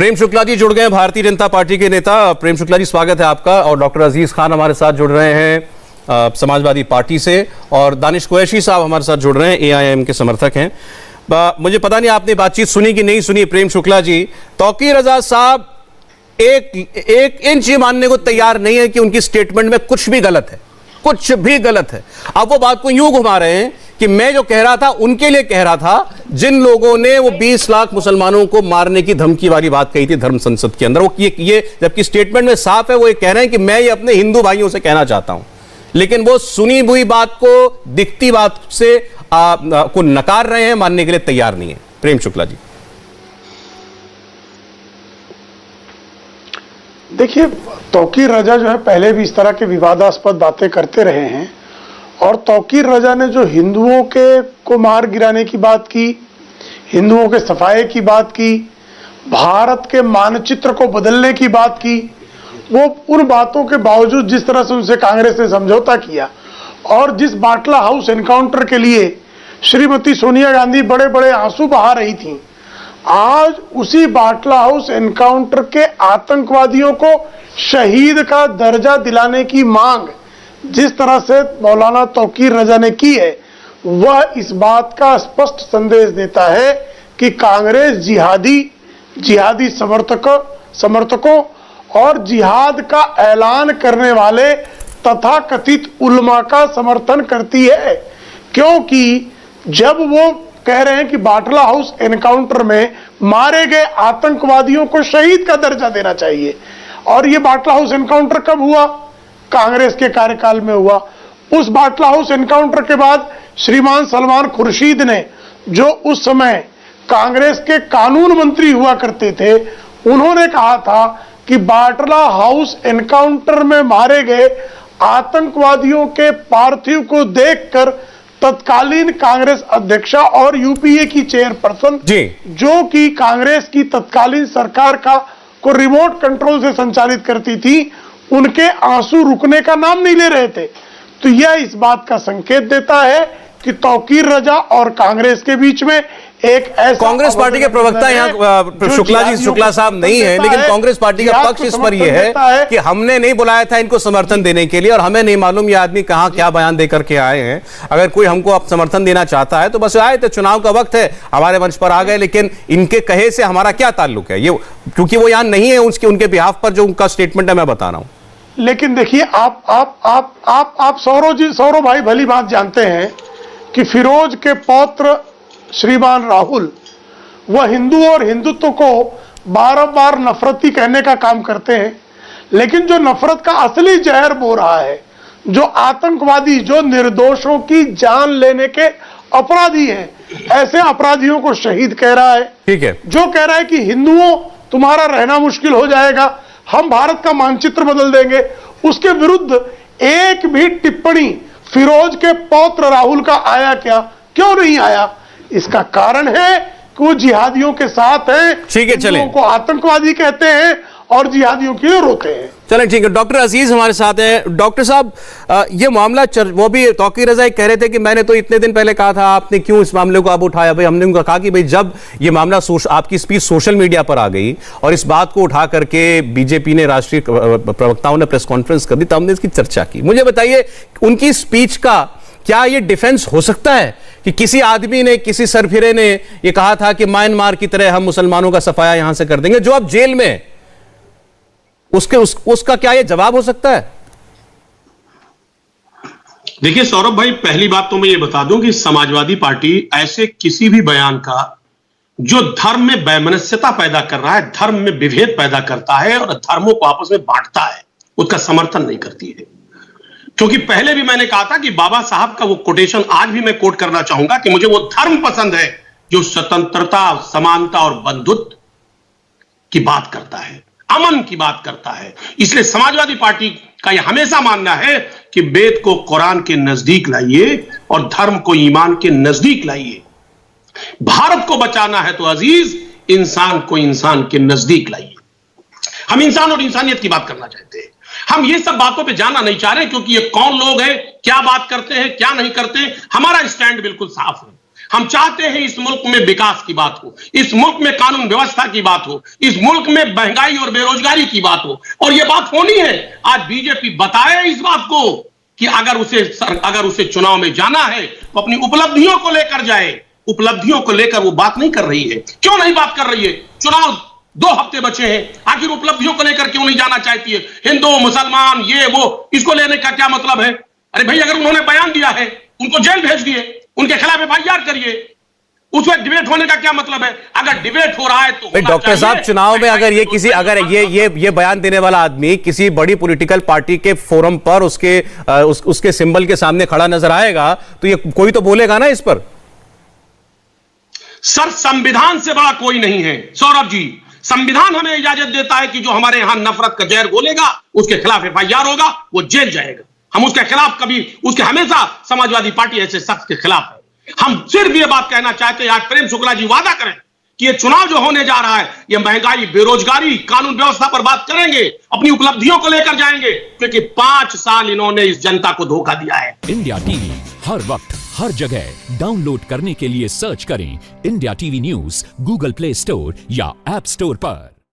प्रेम शुक्ला जी जुड़ गए हैं, भारतीय जनता पार्टी के नेता। प्रेम शुक्ला जी, स्वागत है आपका। और डॉक्टर अजीज खान हमारे साथ जुड़ रहे हैं समाजवादी पार्टी से, और दानिश कुरैशी साहब हमारे साथ जुड़ रहे हैं, AIM के समर्थक हैं। मुझे पता नहीं आपने बातचीत सुनी कि नहीं सुनी। प्रेम शुक्ला जी, तौकीर रजा साहब एक इंच ये मानने को तैयार नहीं है कि उनकी स्टेटमेंट में कुछ भी गलत है, कुछ भी गलत है। अब वो बात को यूं घुमा रहे हैं कि मैं जो कह रहा था उनके लिए कह रहा था, जिन लोगों ने वो 20 लाख मुसलमानों को मारने की धमकी वाली बात कही थी धर्म संसद के अंदर, वो ये जबकि स्टेटमेंट में साफ है, वो ये कह रहे हैं कि मैं ये अपने हिंदू भाइयों से कहना चाहता हूं, लेकिन वो सुनी हुई बात को, दिखती बात से को नकार रहे हैं, मानने के लिए तैयार नहीं है। प्रेम शुक्ला जी, देखिए, तौकीर रजा जो है पहले भी इस तरह के विवादास्पद बातें करते रहे हैं, और तौकीर रजा ने जो हिंदुओं को मार गिराने की बात की, हिंदुओं के सफाये की बात की, भारत के मानचित्र को बदलने की बात की, वो उन बातों के बावजूद जिस तरह से उनसे कांग्रेस ने समझौता किया, और जिस बाटला हाउस एनकाउंटर के लिए श्रीमती सोनिया गांधी बड़े बड़े आंसू बहा रही थी, आज उसी बाटला हाउस एनकाउंटर के आतंकवादियों को शहीद का दर्जा दिलाने की मांग जिस तरह से मौलाना तौकीर रजा ने की है, वह इस बात का स्पष्ट संदेश देता है कि कांग्रेस जिहादी समर्थकों और जिहाद का ऐलान करने वाले तथाकथित उलमा का समर्थन करती है। क्योंकि जब वो कह रहे हैं कि बाटला हाउस एनकाउंटर में मारे गए आतंकवादियों को शहीद का दर्जा देना चाहिए, और ये बाटला हाउस एनकाउंटर कब हुआ? कांग्रेस के कार्यकाल में हुआ। उस बाटला हाउस एनकाउंटर के बाद श्रीमान सलमान खुर्शीद ने, जो उस समय कांग्रेस के कानून मंत्री हुआ करते थे, उन्होंने कहा था कि बाटला हाउस एनकाउंटर में मारे गए आतंकवादियों के पार्थिव को देखकर तत्कालीन कांग्रेस अध्यक्षा और UPA की चेयरपर्सन, जो कि कांग्रेस की तत्कालीन सरकार को रिमोट कंट्रोल से संचालित करती थी, उनके आंसू रुकने का नाम नहीं ले रहे थे। तो यह इस बात का संकेत देता है कि तौकीर रजा और कांग्रेस के बीच में एक ऐसा, कांग्रेस पार्टी के प्रवक्ता यहाँ शुक्ला साहब नहीं है, लेकिन कांग्रेस पार्टी का पक्ष इस पर यह है कि हमने नहीं बुलाया था इनको समर्थन देने के लिए, और हमें नहीं मालूम ये आदमी कहां क्या बयान देकर के आए हैं। अगर कोई हमको अब समर्थन देना चाहता है तो बस आए, तो चुनाव का वक्त है, हमारे मंच पर आ गए, लेकिन इनके कहे से हमारा क्या ताल्लुक है? ये क्योंकि वो यहां नहीं है, उनके बिहाफ पर जो उनका स्टेटमेंट है मैं बता रहा हूं। लेकिन देखिए, आप सौरव भाई भली बात जानते हैं कि फिरोज के पौत्र श्रीमान राहुल, वह हिंदू और हिंदुत्व को बार नफरती कहने का काम करते हैं, लेकिन जो नफरत का असली जहर बो रहा है, जो आतंकवादी, जो निर्दोषों की जान लेने के अपराधी हैं, ऐसे अपराधियों को शहीद कह रहा है। ठीक है, जो कह रहा है कि हिंदुओं तुम्हारा रहना मुश्किल हो जाएगा, हम भारत का मानचित्र बदल देंगे, उसके विरुद्ध एक भी टिप्पणी फिरोज के पौत्र राहुल का आया क्या? क्यों नहीं आया? इसका कारण है कि वो जिहादियों के साथ हैं। ठीक है, चलें, को आतंकवादी कहते हैं और जिहादियों के लिए रोते हैं। चलें, ठीक है। डॉक्टर अजीज हमारे साथ हैं। डॉक्टर साहब, ये मामला वो भी तौकीर रजा कह रहे थे कि मैंने तो इतने दिन पहले कहा था, आपने क्यों इस मामले को अब उठाया? भाई, हमने उनको कहा कि भाई जब ये मामला आपकी स्पीच सोशल मीडिया पर आ गई और इस बात को उठा करके बीजेपी ने, राष्ट्रीय प्रवक्ताओं ने प्रेस कॉन्फ्रेंस कर दी, तब हमने इसकी चर्चा की। मुझे बताइए, उनकी स्पीच का क्या ये डिफेंस हो सकता है कि किसी आदमी ने, किसी सरफिरे ने ये कहा था कि म्यांमार की तरह हम मुसलमानों का सफाया यहां से कर देंगे, जो अब जेल में उसका क्या ये जवाब हो सकता है? देखिए सौरभ भाई, पहली बात तो मैं ये बता दूं कि समाजवादी पार्टी ऐसे किसी भी बयान का जो धर्म में वैमनस्यता पैदा कर रहा है, धर्म में विभेद पैदा करता है और धर्मों को आपस में बांटता है, उसका समर्थन नहीं करती है। क्योंकि पहले भी मैंने कहा था कि बाबा साहब का वो कोटेशन आज भी मैं कोट करना चाहूंगा कि मुझे वो धर्म पसंद है जो स्वतंत्रता, समानता और बंधुत्व की बात करता है, अमन की बात करता है। इसलिए समाजवादी पार्टी का यह हमेशा मानना है कि वेद को कुरान के नजदीक लाइए और धर्म को ईमान के नजदीक लाइए। भारत को बचाना है तो अजीज, इंसान को इंसान के नजदीक लाइए। हम इंसान और इंसानियत की बात करना चाहते हैं। हम ये सब बातों पे जाना नहीं चाह रहे, क्योंकि ये कौन लोग हैं, क्या बात करते हैं, क्या नहीं करते हैं। हमारा स्टैंड बिल्कुल साफ है। हम चाहते हैं इस मुल्क में विकास की बात हो, इस मुल्क में कानून व्यवस्था की बात हो, इस मुल्क में महंगाई और बेरोजगारी की बात हो, और यह बात होनी है। आज बीजेपी बताए इस बात को कि अगर उसे चुनाव में जाना है तो अपनी उपलब्धियों को लेकर जाए। उपलब्धियों को लेकर वो बात नहीं कर रही है। क्यों नहीं बात कर रही है? चुनाव 2 हफ्ते बचे हैं, आखिर उपलब्धियों को लेकर क्यों नहीं जाना चाहती है? हिंदू मुसलमान ये वो, इसको लेने का क्या मतलब है? अरे भाई, अगर उन्होंने बयान दिया है, उनको जेल भेज दिए, उनके खिलाफ FIR करिए। उसमें डिबेट होने का क्या मतलब है? अगर डिबेट हो रहा है तो डॉक्टर साहब, चुनाव में अगर ये किसी अगर ये बयान देने वाला आदमी किसी बड़ी पॉलिटिकल पार्टी के फोरम पर उसके सिंबल के सामने खड़ा नजर आएगा तो ये कोई तो बोलेगा ना इस पर। सर, संविधान से बड़ा कोई नहीं है सौरभ जी। संविधान हमें इजाजत देता है कि जो हमारे यहां नफरत का जहर घोलेगा उसके खिलाफ FIR होगा, वो जेल जाएगा। हम उसके खिलाफ उसके हमेशा समाजवादी पार्टी ऐसे शख्स के खिलाफ है। हम सिर्फ ये बात कहना चाहते हैं, आज प्रेम शुक्ला जी वादा करें कि ये चुनाव जो होने जा रहा है, ये महंगाई, बेरोजगारी, कानून व्यवस्था पर बात करेंगे, अपनी उपलब्धियों को लेकर जाएंगे, क्योंकि 5 साल इन्होंने इस जनता को धोखा दिया है। इंडिया टीवी हर वक्त हर जगह डाउनलोड करने के लिए सर्च करें India TV news Google play store या ऐप स्टोर पर।